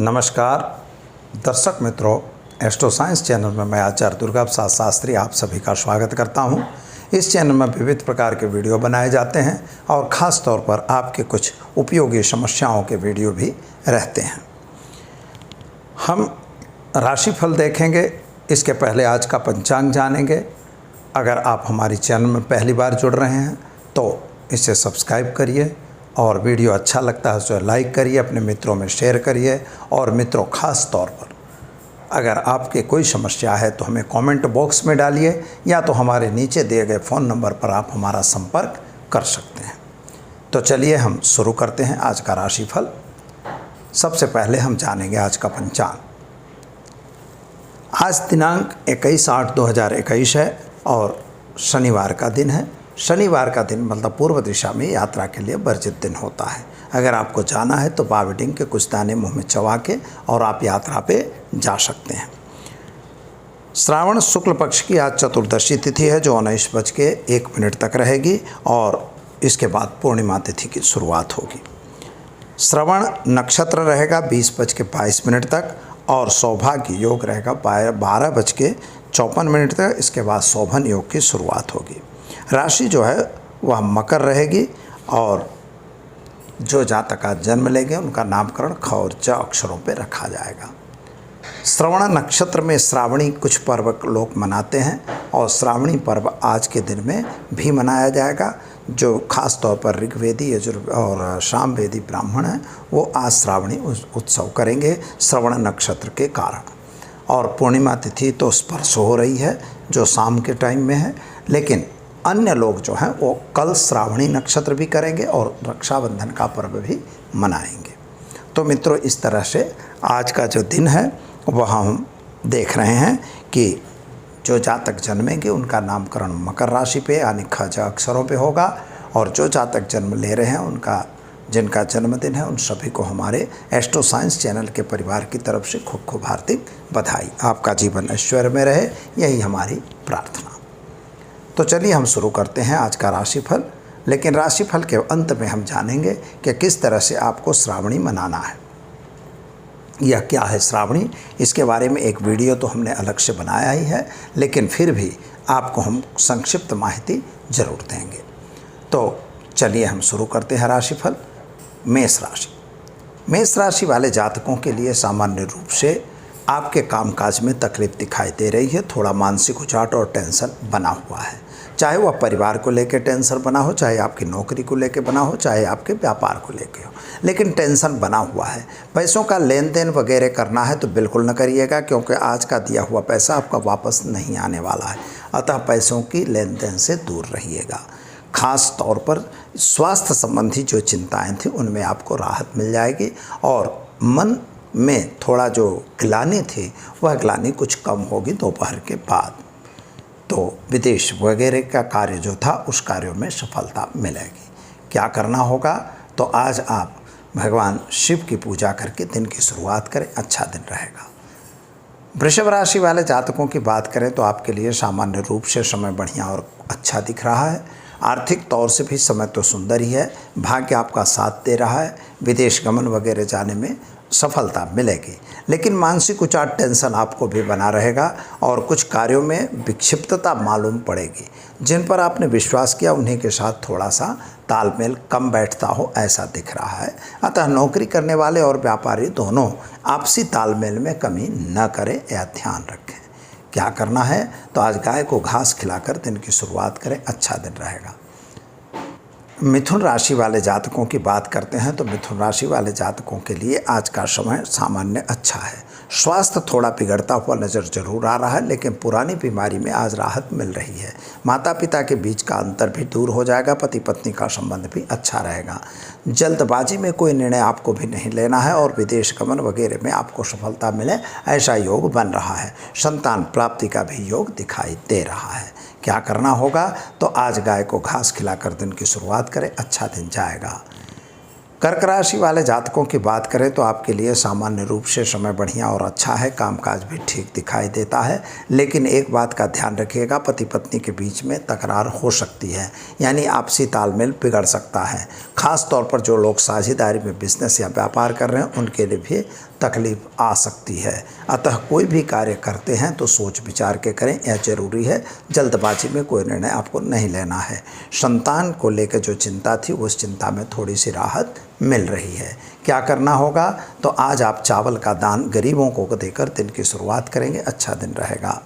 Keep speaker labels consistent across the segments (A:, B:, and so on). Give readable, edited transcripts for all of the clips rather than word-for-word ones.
A: नमस्कार दर्शक मित्रों, एस्ट्रो साइंस चैनल में मैं आचार्य दुर्गा प्रसाद शास्त्री आप सभी का स्वागत करता हूं। इस चैनल में विविध प्रकार के वीडियो बनाए जाते हैं और ख़ास तौर पर आपके कुछ उपयोगी समस्याओं के वीडियो भी रहते हैं। हम राशिफल देखेंगे, इसके पहले आज का पंचांग जानेंगे। अगर आप हमारी चैनल में पहली बार जुड़ रहे हैं तो इसे सब्सक्राइब करिए और वीडियो अच्छा लगता है तो लाइक करिए, अपने मित्रों में शेयर करिए। और मित्रों, ख़ास तौर पर अगर आपके कोई समस्या है तो हमें कमेंट बॉक्स में डालिए या तो हमारे नीचे दिए गए फ़ोन नंबर पर आप हमारा संपर्क कर सकते हैं। तो चलिए हम शुरू करते हैं आज का राशिफल। सबसे पहले हम जानेंगे आज का पंचांग। आज दिनांक 21/8/2021 है और शनिवार का दिन है। शनिवार का दिन मतलब पूर्व दिशा में यात्रा के लिए वर्जित दिन होता है। अगर आपको जाना है तो बावडिंग के कुछ दाने मुंह में चबा के और आप यात्रा पे जा सकते हैं। श्रावण शुक्ल पक्ष की आज चतुर्दशी तिथि है जो 19:01 तक रहेगी और इसके बाद पूर्णिमा तिथि की शुरुआत होगी। श्रवण नक्षत्र रहेगा 20:22 तक और सौभाग्य योग रहेगा 12:54 तक। इसके बाद शोभन योग की शुरुआत होगी। राशि जो है वह मकर रहेगी और जो जातक आज जन्म लेंगे उनका नामकरण ख और च अक्षरों पर रखा जाएगा। श्रवण नक्षत्र में श्रावणी कुछ पर्व लोग मनाते हैं और श्रावणी पर्व आज के दिन में भी मनाया जाएगा। जो खास तौर पर ऋग्वेदी और सामवेदी ब्राह्मण हैं वो आज श्रावणी उत्सव करेंगे श्रवण नक्षत्र के कारण। और पूर्णिमा तिथि तो स्पर्श हो रही है जो शाम के टाइम में है, लेकिन अन्य लोग जो हैं वो कल श्रावणी नक्षत्र भी करेंगे और रक्षाबंधन का पर्व भी मनाएंगे। तो मित्रों, इस तरह से आज का जो दिन है वह हम देख रहे हैं कि जो जातक जन्मेंगे उनका नामकरण मकर राशि पे यानी ख ज अक्षरों पे होगा। और जो जातक जन्म ले रहे हैं जिनका जन्मदिन है उन सभी को हमारे एस्ट्रो साइंस चैनल के परिवार की तरफ से खूब खूब हार्दिक बधाई। आपका जीवन ऐश्वर्य में रहे, यही हमारी प्रार्थना। तो चलिए हम शुरू करते हैं आज का राशिफल। लेकिन राशिफल के अंत में हम जानेंगे कि किस तरह से आपको श्रावणी मनाना है। यह क्या है श्रावणी, इसके बारे में एक वीडियो तो हमने अलग से बनाया ही है, लेकिन फिर भी आपको हम संक्षिप्त माहिती जरूर देंगे। तो चलिए हम शुरू करते हैं राशिफल। मेष राशि। मेष राशि वाले जातकों के लिए सामान्य रूप से आपके कामकाज में तकलीफ दिखाई दे रही है। थोड़ा मानसिक उचाट और टेंशन बना हुआ है, चाहे वह परिवार को लेकर टेंशन बना हो, चाहे आपकी नौकरी को लेकर बना हो, चाहे आपके व्यापार को लेकर हो, लेकिन टेंशन बना हुआ है। पैसों का लेन देन वगैरह करना है तो बिल्कुल न करिएगा, क्योंकि आज का दिया हुआ पैसा आपका वापस नहीं आने वाला है। अतः पैसों की लेन देन से दूर रहिएगा। खास तौर पर स्वास्थ्य संबंधी जो चिंताएं थी उनमें आपको राहत मिल जाएगी और मन में थोड़ा जो ग्लानि थी वह ग्लानि कुछ कम होगी दोपहर के बाद। तो विदेश वगैरह का कार्य जो था उस कार्यों में सफलता मिलेगी। क्या करना होगा, तो आज आप भगवान शिव की पूजा करके दिन की शुरुआत करें, अच्छा दिन रहेगा। वृषभ राशि वाले जातकों की बात करें तो आपके लिए सामान्य रूप से समय बढ़िया और अच्छा दिख रहा है। आर्थिक तौर से भी समय तो सुंदर ही है। भाग्य आपका साथ दे रहा है। विदेश गमन वगैरह जाने में सफलता मिलेगी, लेकिन मानसिक उचाट टेंशन आपको भी बना रहेगा और कुछ कार्यों में विक्षिप्तता मालूम पड़ेगी। जिन पर आपने विश्वास किया उन्हीं के साथ थोड़ा सा तालमेल कम बैठता हो ऐसा दिख रहा है। अतः नौकरी करने वाले और व्यापारी दोनों आपसी तालमेल में कमी न करें, यह ध्यान रखें। क्या करना है, तो आज गाय को घास खिलाकर दिन की शुरुआत करें, अच्छा दिन रहेगा। मिथुन राशि वाले जातकों की बात करते हैं तो मिथुन राशि वाले जातकों के लिए आज का समय सामान्य अच्छा है। स्वास्थ्य थोड़ा बिगड़ता हुआ नज़र जरूर आ रहा है, लेकिन पुरानी बीमारी में आज राहत मिल रही है। माता पिता के बीच का अंतर भी दूर हो जाएगा। पति पत्नी का संबंध भी अच्छा रहेगा। जल्दबाजी में कोई निर्णय आपको भी नहीं लेना है और विदेश गमन वगैरह में आपको सफलता मिले ऐसा योग बन रहा है। संतान प्राप्ति का भी योग दिखाई दे रहा है। क्या करना होगा, तो आज गाय को घास खिलाकर दिन की शुरुआत करें, अच्छा दिन जाएगा। कर्क राशि वाले जातकों की बात करें तो आपके लिए सामान्य रूप से समय बढ़िया और अच्छा है, कामकाज भी ठीक दिखाई देता है। लेकिन एक बात का ध्यान रखिएगा, पति पत्नी के बीच में तकरार हो सकती है, यानी आपसी तालमेल बिगड़ सकता है। खास तौर पर जो लोग साझेदारी में बिजनेस या व्यापार कर रहे हैं उनके लिए भी तकलीफ आ सकती है। अतः कोई भी कार्य करते हैं तो सोच विचार के करें, यह जरूरी है। जल्दबाजी में कोई निर्णय आपको नहीं लेना है। संतान को लेकर जो चिंता थी उस चिंता में थोड़ी सी राहत मिल रही है। क्या करना होगा, तो आज आप चावल का दान गरीबों को देकर दिन की शुरुआत करेंगे, अच्छा दिन रहेगा।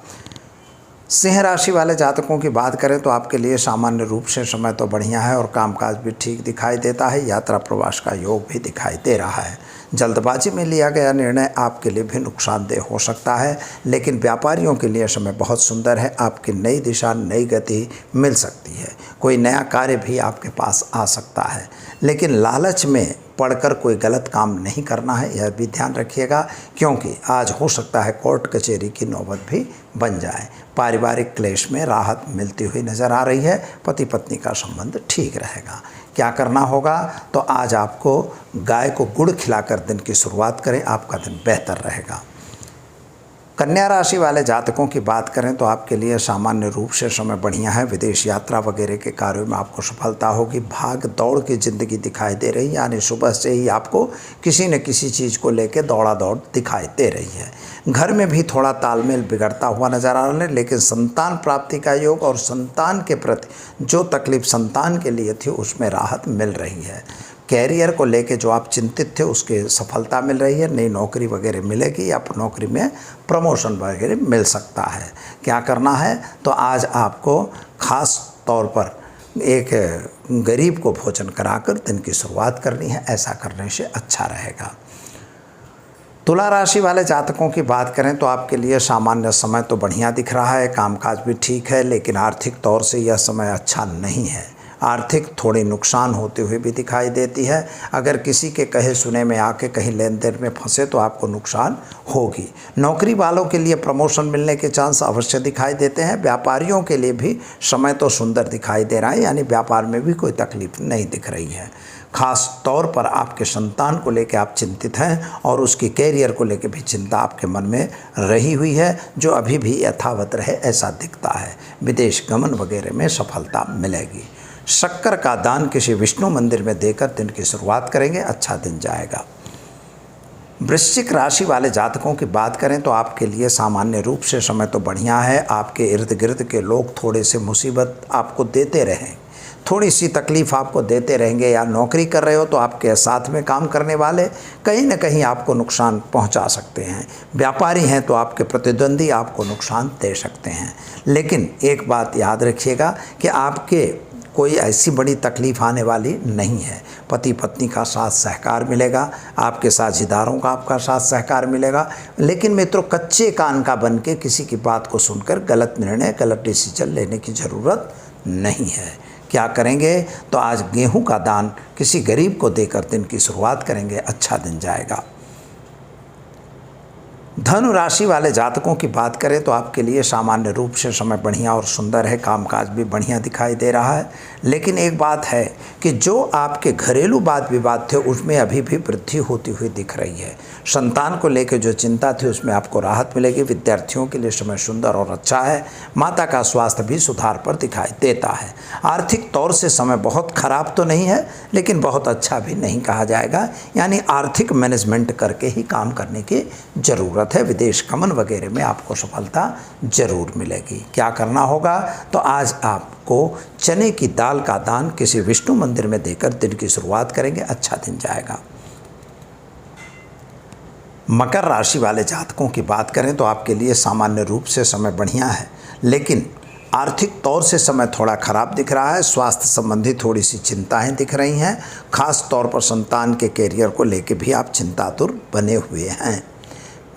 A: सिंह राशि वाले जातकों की बात करें तो आपके लिए सामान्य रूप से समय तो बढ़िया है और कामकाज भी ठीक दिखाई देता है। यात्रा प्रवास का योग भी दिखाई दे रहा है। जल्दबाजी में लिया गया निर्णय आपके लिए भी नुकसानदेह हो सकता है, लेकिन व्यापारियों के लिए समय बहुत सुंदर है। आपकी नई दिशा, नई गति मिल सकती है। कोई नया कार्य भी आपके पास आ सकता है, लेकिन लालच में पढ़कर कोई गलत काम नहीं करना है, यह भी ध्यान रखिएगा, क्योंकि आज हो सकता है कोर्ट कचहरी की नौबत भी बन जाए। पारिवारिक क्लेश में राहत मिलती हुई नज़र आ रही है। पति पत्नी का संबंध ठीक रहेगा। क्या करना होगा, तो आज आपको गाय को गुड़ खिलाकर दिन की शुरुआत करें, आपका दिन बेहतर रहेगा। कन्या राशि वाले जातकों की बात करें तो आपके लिए सामान्य रूप से समय बढ़िया है। विदेश यात्रा वगैरह के कार्यों में आपको सफलता होगी। भाग दौड़ की ज़िंदगी दिखाई दे रही है, यानी सुबह से ही आपको किसी न किसी चीज़ को लेकर दौड़ा दौड़ दिखाई दे रही है। घर में भी थोड़ा तालमेल बिगड़ता हुआ नज़र आ रहा है, लेकिन संतान प्राप्ति का योग और संतान के प्रति जो तकलीफ संतान के लिए थी उसमें राहत मिल रही है। कैरियर को लेके जो आप चिंतित थे उसके सफलता मिल रही है। नई नौकरी वगैरह मिलेगी या नौकरी में प्रमोशन वगैरह मिल सकता है। क्या करना है, तो आज आपको खास तौर पर एक गरीब को भोजन कराकर दिन की शुरुआत करनी है, ऐसा करने से अच्छा रहेगा। तुला राशि वाले जातकों की बात करें तो आपके लिए सामान्य समय तो बढ़िया दिख रहा है, कामकाज भी ठीक है, लेकिन आर्थिक तौर से यह समय अच्छा नहीं है। आर्थिक थोड़ी नुकसान होते हुए भी दिखाई देती है। अगर किसी के कहे सुने में आके कहीं लेन देन में फंसे तो आपको नुकसान होगी। नौकरी वालों के लिए प्रमोशन मिलने के चांस अवश्य दिखाई देते हैं। व्यापारियों के लिए भी समय तो सुंदर दिखाई दे रहा है, यानी व्यापार में भी कोई तकलीफ नहीं दिख रही है। खास तौर पर आपके संतान को लेकर आप चिंतित हैं और उसकी कैरियर को लेकर भी चिंता आपके मन में रही हुई है, जो अभी भी यथावत रहे ऐसा दिखता है। विदेश गमन वगैरह में सफलता मिलेगी। शक्कर का दान किसी विष्णु मंदिर में देकर दिन की शुरुआत करेंगे, अच्छा दिन जाएगा। वृश्चिक राशि वाले जातकों की बात करें तो आपके लिए सामान्य रूप से समय तो बढ़िया है। आपके इर्द गिर्द के लोग थोड़े से मुसीबत आपको देते रहें, थोड़ी सी तकलीफ़ आपको देते रहेंगे। या नौकरी कर रहे हो तो आपके साथ में काम करने वाले कहीं न कहीं आपको नुकसान पहुंचा सकते हैं। व्यापारी हैं तो आपके प्रतिद्वंदी आपको नुकसान दे सकते हैं। लेकिन एक बात याद रखिएगा कि आपके कोई ऐसी बड़ी तकलीफ़ आने वाली नहीं है। पति पत्नी का साथ सहकार मिलेगा, आपके साझेदारों का आपका साथ सहकार मिलेगा। लेकिन मित्रों, कच्चे कान का बन के किसी की बात को सुनकर गलत निर्णय, गलत डिसीजन लेने की ज़रूरत नहीं है। क्या करेंगे, तो आज गेहूं का दान किसी गरीब को देकर दिन की शुरुआत करेंगे, अच्छा दिन जाएगा। धनु राशि वाले जातकों की बात करें तो आपके लिए सामान्य रूप से समय बढ़िया और सुंदर है, कामकाज भी बढ़िया दिखाई दे रहा है। लेकिन एक बात है कि जो आपके घरेलू वाद विवाद थे उसमें अभी भी वृद्धि होती हुई दिख रही है। संतान को लेकर जो चिंता थी उसमें आपको राहत मिलेगी। विद्यार्थियों के लिए समय सुंदर और अच्छा है। माता का स्वास्थ्य भी सुधार पर दिखाई देता है। आर्थिक तौर से समय बहुत खराब तो नहीं है, लेकिन बहुत अच्छा भी नहीं कहा जाएगा, यानी आर्थिक मैनेजमेंट करके ही काम करने की ज़रूरत है। विदेश गमन वगैरह में आपको सफलता जरूर मिलेगी। क्या करना होगा, तो आज आपको चने की दाल का दान किसी विष्णु मंदिर में देकर दिन की शुरुआत करेंगे, अच्छा दिन जाएगा। मकर राशि वाले जातकों की बात करें तो आपके लिए सामान्य रूप से समय बढ़िया है, लेकिन आर्थिक तौर से समय थोड़ा खराब दिख रहा है। स्वास्थ्य संबंधी थोड़ी सी चिंताएं दिख रही हैं। खास तौर पर संतान के कैरियर को लेकर भी आप चिंतातुर बने हुए हैं।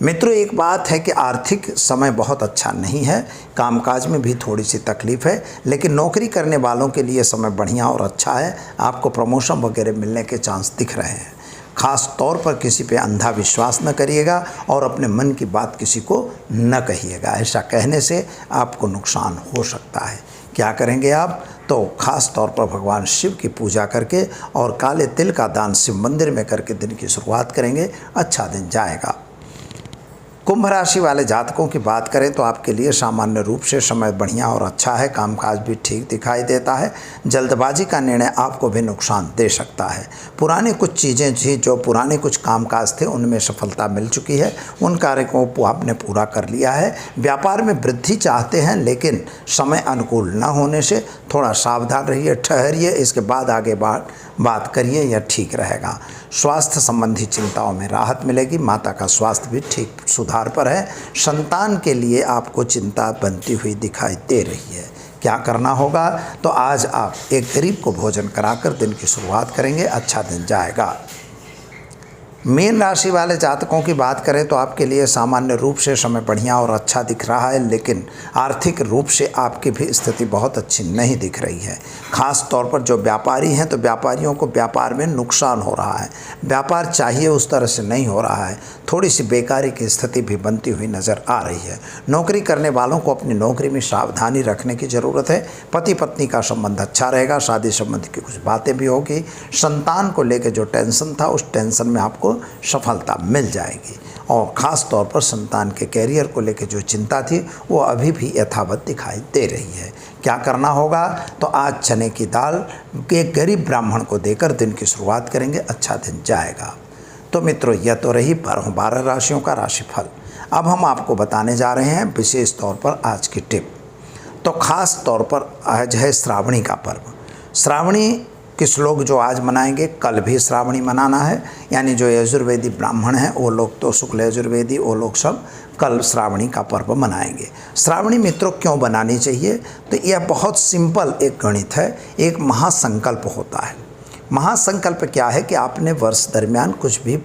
A: मित्रों, एक बात है कि आर्थिक समय बहुत अच्छा नहीं है, कामकाज में भी थोड़ी सी तकलीफ़ है, लेकिन नौकरी करने वालों के लिए समय बढ़िया और अच्छा है। आपको प्रमोशन वगैरह मिलने के चांस दिख रहे हैं। खास तौर पर किसी पे अंधा विश्वास न करिएगा और अपने मन की बात किसी को न कहिएगा, ऐसा कहने से आपको नुकसान हो सकता है। क्या करेंगे आप, तो ख़ास तौर पर भगवान शिव की पूजा करके और काले तिल का दान शिव मंदिर में करके दिन की शुरुआत करेंगे, अच्छा दिन जाएगा। कुंभ राशि वाले जातकों की बात करें तो आपके लिए सामान्य रूप से समय बढ़िया और अच्छा है, कामकाज भी ठीक दिखाई देता है। जल्दबाजी का निर्णय आपको भी नुकसान दे सकता है। पुरानी कुछ चीज़ें थी, जो पुराने कुछ कामकाज थे, उनमें सफलता मिल चुकी है, उन कार्य को आपने पूरा कर लिया है। व्यापार में वृद्धि चाहते हैं, लेकिन समय अनुकूल न होने से थोड़ा सावधान रहिए, ठहरिए, इसके बाद आगे बात करिए, यह ठीक रहेगा। स्वास्थ्य संबंधी चिंताओं में राहत मिलेगी, माता का स्वास्थ्य भी ठीक सुधार पर है। संतान के लिए आपको चिंता बनती हुई दिखाई दे रही है। क्या करना होगा? तो आज आप एक गरीब को भोजन कराकर दिन की शुरुआत करेंगे, अच्छा दिन जाएगा। मीन राशि वाले जातकों की बात करें तो आपके लिए सामान्य रूप से समय बढ़िया और अच्छा दिख रहा है, लेकिन आर्थिक रूप से आपकी भी स्थिति बहुत अच्छी नहीं दिख रही है। खास तौर पर जो व्यापारी हैं तो व्यापारियों को व्यापार में नुकसान हो रहा है, व्यापार चाहिए उस तरह से नहीं हो रहा है, थोड़ी सी बेकारी की स्थिति भी बनती हुई नज़र आ रही है। नौकरी करने वालों को अपनी नौकरी में सावधानी रखने की ज़रूरत है। पति पत्नी का संबंध अच्छा रहेगा, शादी संबंधी की कुछ बातें भी होगी। संतान को लेकर जो टेंशन था, उस टेंशन में आपको सफलता मिल जाएगी। और ख़ास तौर पर संतान के कैरियर को लेकर जो चिंता थी, वो अभी भी यथावत दिखाई दे रही है। क्या करना होगा? तो आज चने की दाल के गरीब ब्राह्मण को देकर दिन की शुरुआत करेंगे, अच्छा दिन जाएगा। तो मित्रों, यह तो रही 12 राशियों का राशिफल। अब हम आपको बताने जा रहे हैं विशेष तौर पर आज की टिप। तो ख़ास तौर पर आज है श्रावणी का पर्व। श्रावणी किस लोग जो आज मनाएंगे, कल भी श्रावणी मनाना है, यानी जो यजुर्वेदी ब्राह्मण हैं वो लोग, तो शुक्ल यजुर्वेदी, वो लोग सब कल श्रावणी का पर्व मनाएंगे। श्रावणी मित्रों क्यों बनानी चाहिए? तो यह बहुत सिंपल एक गणित है, एक महासंकल्प होता है। महासंकल्प क्या है कि आपने वर्ष दरमियान कुछ भी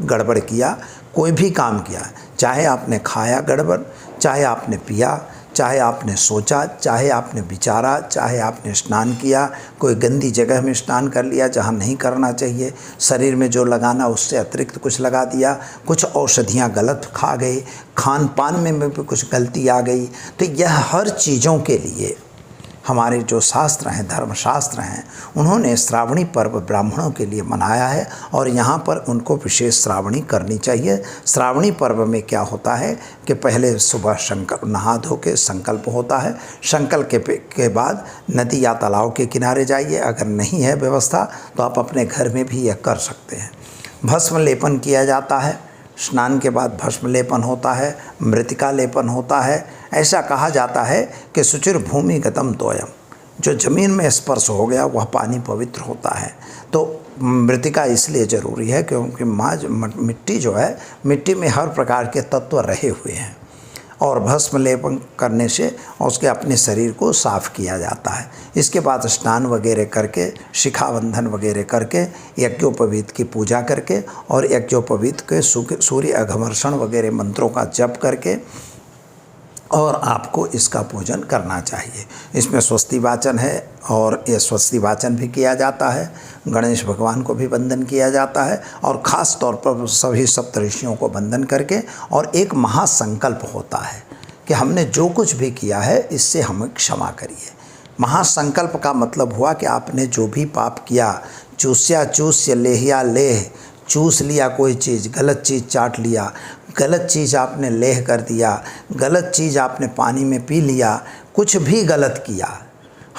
A: गड़बड़ किया, कोई भी काम किया, चाहे आपने खाया गड़बड़, चाहे आपने पिया, चाहे आपने सोचा, चाहे आपने विचारा, चाहे आपने स्नान किया, कोई गंदी जगह में स्नान कर लिया जहाँ नहीं करना चाहिए, शरीर में जो लगाना उससे अतिरिक्त कुछ लगा दिया, कुछ औषधियाँ गलत खा गए, खान पान में भी कुछ गलती आ गई, तो यह हर चीज़ों के लिए हमारे जो शास्त्र हैं, धर्मशास्त्र हैं, उन्होंने श्रावणी पर्व ब्राह्मणों के लिए मनाया है और यहाँ पर उनको विशेष श्रावणी करनी चाहिए। श्रावणी पर्व में क्या होता है कि पहले सुबह नहा धो के संकल्प होता है। संकल्प के बाद नदी या तालाब के किनारे जाइए, अगर नहीं है व्यवस्था तो आप अपने घर में भी यह कर सकते हैं। भस्म लेपन किया जाता है, स्नान के बाद भस्म लेपन होता है, मृतिका लेपन होता है। ऐसा कहा जाता है कि शुचिर भूमि गतम तोयम, जो ज़मीन में स्पर्श हो गया वह पानी पवित्र होता है। तो मृतिका इसलिए ज़रूरी है क्योंकि मिट्टी जो है, मिट्टी में हर प्रकार के तत्व रहे हुए हैं, और भस्म लेपन करने से उसके अपने शरीर को साफ़ किया जाता है। इसके बाद स्नान वगैरह करके, शिखाबंधन वगैरह करके, यज्ञोपवीत की पूजा करके और यज्ञोपवीत के सूर्य अघमर्षण वगैरह मंत्रों का जप करके और आपको इसका पूजन करना चाहिए। इसमें स्वस्ति वाचन है और ये स्वस्ति वाचन भी किया जाता है, गणेश भगवान को भी वंदन किया जाता है और ख़ास तौर पर सभी सप्तऋषियों को वंदन करके, और एक महासंकल्प होता है कि हमने जो कुछ भी किया है इससे हमें क्षमा करिए। महासंकल्प का मतलब हुआ कि आपने जो भी पाप किया, चूस्या चूस्य लेहिया लेह, चूस लिया कोई चीज़, गलत चीज़ चाट लिया, गलत चीज़ आपने लेह कर दिया, गलत चीज़ आपने पानी में पी लिया, कुछ भी गलत किया,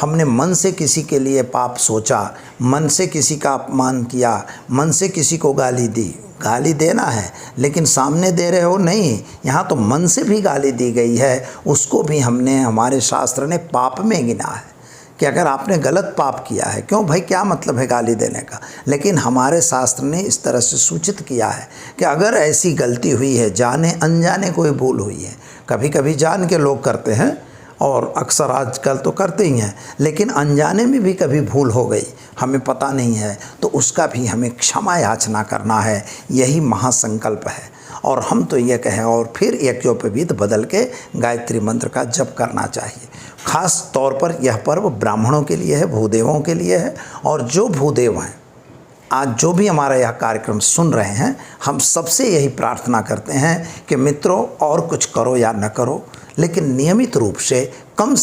A: हमने मन से किसी के लिए पाप सोचा, मन से किसी का अपमान किया, मन से किसी को गाली दी, गाली देना है लेकिन सामने दे रहे हो नहीं, यहाँ तो मन से भी गाली दी गई है, उसको भी हमने, हमारे शास्त्र ने पाप में गिना है कि अगर आपने गलत पाप किया है, क्यों भाई, क्या मतलब है गाली देने का, लेकिन हमारे शास्त्र ने इस तरह से सूचित किया है कि अगर ऐसी गलती हुई है, जाने अनजाने कोई भूल हुई है, कभी कभी जान के लोग करते हैं और अक्सर आजकल तो करते ही हैं, लेकिन अनजाने में भी कभी भूल हो गई, हमें पता नहीं है, तो उसका भी हमें क्षमा याचना करना है। यही महासंकल्प है। और हम तो ये कहें, और फिर यज्ञोपवीत बदल के गायत्री मंत्र का जप करना चाहिए। खास तौर पर यह पर्व ब्राह्मणों के लिए है, भूदेवों के लिए है, और जो भूदेव हैं, आज जो भी हमारा यह कार्यक्रम सुन रहे हैं, हम सबसे यही प्रार्थना करते हैं कि मित्रों, और कुछ करो या न करो, लेकिन नियमित रूप से कम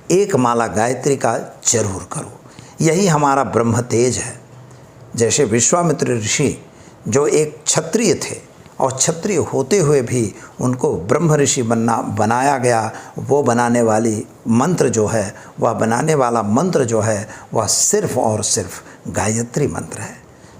A: एक माला गायत्री का जरूर करो। यही हमारा ब्रह्म तेज है। जैसे विश्वामित्र ऋषि जो एक क्षत्रिय थे और क्षत्रिय होते हुए भी उनको ब्रह्म ऋषि बनाया गया, वो बनाने वाली मंत्र जो है, वह बनाने वाला मंत्र जो है वह सिर्फ और सिर्फ गायत्री मंत्र है,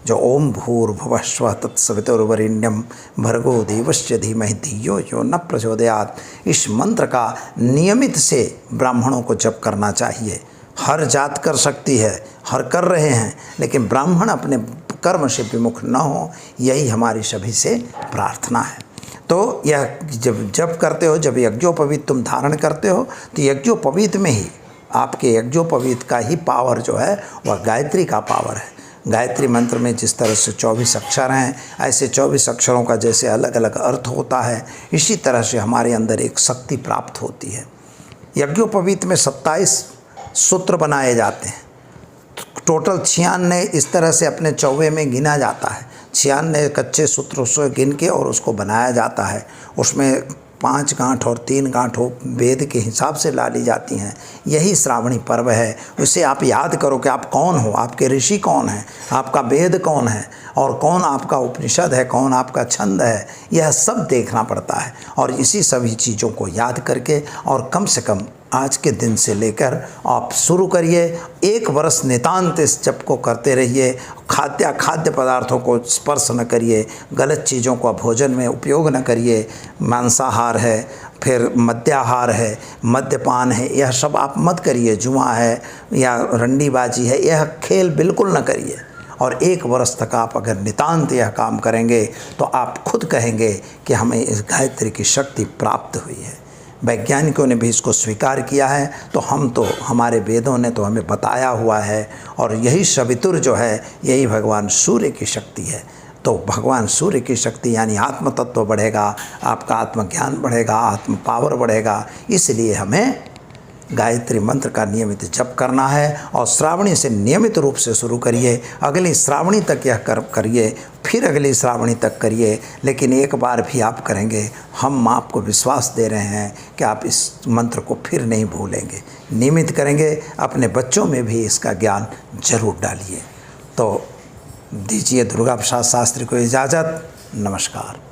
A: जो ओम भूर्भुवः स्वः तत्सवितुर्वरेण्यं भर्गो देवस्य धीमहि धियो यो न प्रचोदयात्। इस मंत्र का नियमित से ब्राह्मणों को जप करना चाहिए। हर जात कर सकती है, हर कर रहे हैं, लेकिन ब्राह्मण अपने कर्म से विमुख न हो, यही हमारी सभी से प्रार्थना है। तो यह जब जप करते हो, जब यज्ञोपवीत तुम धारण करते हो, तो यज्ञोपवीत में ही आपके यज्ञोपवीत का ही पावर जो है वह गायत्री का पावर है। गायत्री मंत्र में जिस तरह से 24 अक्षर हैं, ऐसे 24 अक्षरों का जैसे अलग अलग अर्थ होता है, इसी तरह से हमारे अंदर एक शक्ति प्राप्त होती है। यज्ञोपवीत में 27 सूत्र बनाए जाते हैं। टोटल 96 इस तरह से अपने चौवे में गिना जाता है। 96 कच्चे सूत्रों से गिन के और उसको बनाया जाता है। उसमें 5 गांठ और 3 गांठ वेद के हिसाब से डाली जाती हैं। यही श्रावणी पर्व है। उसे आप याद करो कि आप कौन हो, आपके ऋषि कौन हैं, आपका वेद कौन है और कौन आपका उपनिषद है, कौन आपका छंद है, यह सब देखना पड़ता है। और इसी सभी चीज़ों को याद करके और कम से कम आज के दिन से लेकर आप शुरू करिए। 1 वर्ष नितांत इस जप को करते रहिए। खाद्य पदार्थों को स्पर्श न करिए, गलत चीज़ों का भोजन में उपयोग न करिए। मांसाहार है, फिर मद्याहार है, मद्यपान है, यह सब आप मत करिए। जुआ है या रंडीबाजी है, यह खेल बिल्कुल न करिए। और 1 वर्ष तक आप अगर नितांत यह काम करेंगे तो आप खुद कहेंगे कि हमें इस गायत्री की शक्ति प्राप्त हुई है। वैज्ञानिकों ने भी इसको स्वीकार किया है, तो हमारे वेदों ने तो हमें बताया हुआ है। और यही सवितुर जो है, यही भगवान सूर्य की शक्ति है। तो भगवान सूर्य की शक्ति यानी आत्म तत्व बढ़ेगा, आपका आत्मज्ञान बढ़ेगा, आत्म पावर बढ़ेगा। इसलिए हमें गायत्री मंत्र का नियमित जप करना है। और श्रावणी से नियमित रूप से शुरू करिए। अगली श्रावणी तक यह करिए, फिर अगली श्रावणी तक करिए। लेकिन एक बार भी आप करेंगे, हम आपको विश्वास दे रहे हैं कि आप इस मंत्र को फिर नहीं भूलेंगे। नियमित करेंगे, अपने बच्चों में भी इसका ज्ञान जरूर डालिए। तो दीजिए दुर्गा प्रसाद शास्त्री को इजाज़त। नमस्कार।